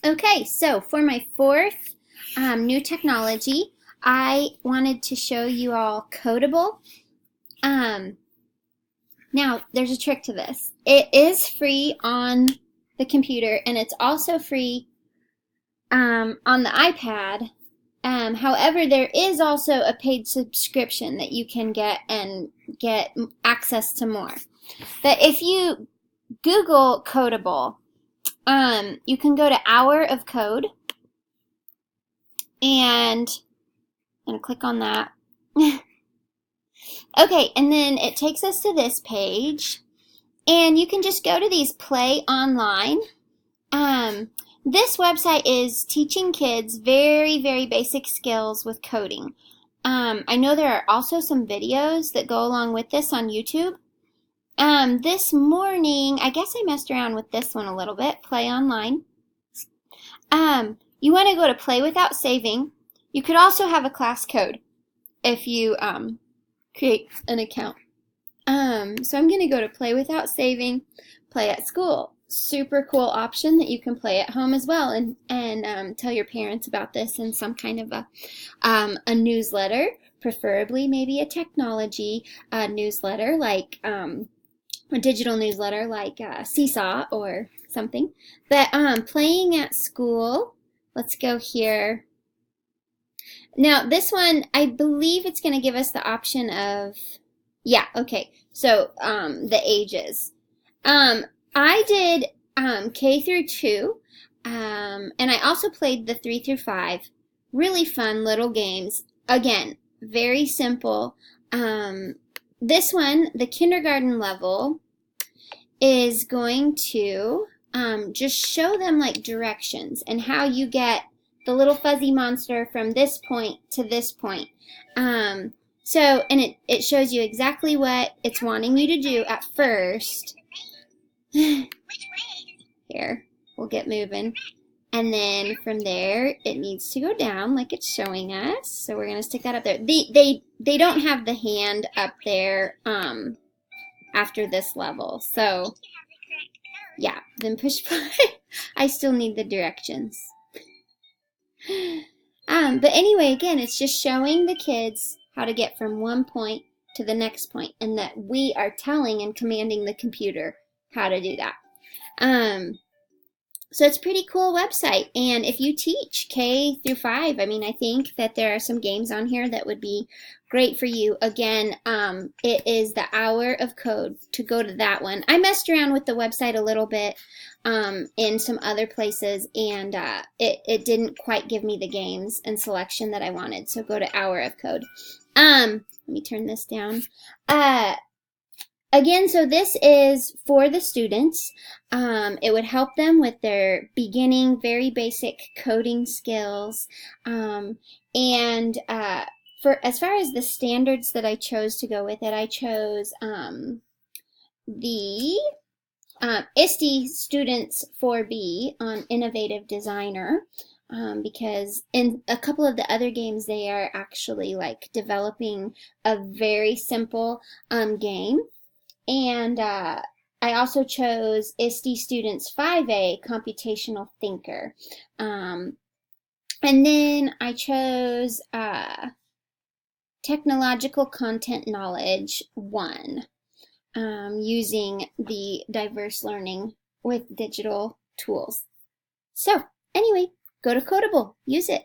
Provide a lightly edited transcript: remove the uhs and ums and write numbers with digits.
Okay, so for my fourth new technology, I wanted to show you all Codable. Um, Now, there's a trick to this. It is free on the computer, and it's also free on the iPad. However, there is also a paid subscription that you can get and get access to more. But if you Google Codable, you can go to Hour of Code, and I'm going to click on that. Okay, and then it takes us to this page, and you can just go to these Play Online. This website is teaching kids very, very basic skills with coding. I know there are also some videos that go along with this on YouTube. This morning, I guess I messed around with this one a little bit, Play Online. You want to go to Play Without Saving. You could also have a class code if you create an account. So I'm going to go to Play Without Saving, Play at School. Super cool option that you can play at home as well, and tell your parents about this in some kind of a newsletter, preferably maybe a technology newsletter, like a digital newsletter like Seesaw or something. But playing at school, let's go here. Now this one, I believe it's going to give us the option of, yeah, okay, so the ages. I did K through 2, and I also played the 3 through 5. Really fun little games. Again, very simple. This one, the kindergarten level, is going to just show them like directions and how you get the little fuzzy monster from this point to this point. And it shows you exactly what it's wanting you to do at first. Here, we'll get moving. And then from there, it needs to go down like it's showing us. So we're going to stick that up there. They don't have the hand up there after this level. So, yeah, then push play. I still need the directions. But anyway, again, it's just showing the kids how to get from one point to the next point, and that we are telling and commanding the computer how to do that. So it's a pretty cool website, and if you teach K through 5, I mean, I think that there are some games on here that would be great for you. Again, it is the Hour of Code, to go to that one. I messed around with the website a little bit in some other places, and it didn't quite give me the games and selection that I wanted, so go to Hour of Code. Let me turn this down. Again, so this is for the students. It would help them with their beginning, very basic coding skills. For as far as the standards that I chose to go with it, I chose the ISTE Students 4B on Innovative Designer. Because in a couple of the other games, they are actually like developing a very simple game. And I also chose ISTE Students 5A, Computational Thinker. And then I chose Technological Content Knowledge 1, using the diverse learning with digital tools. So anyway, go to Codable, use it.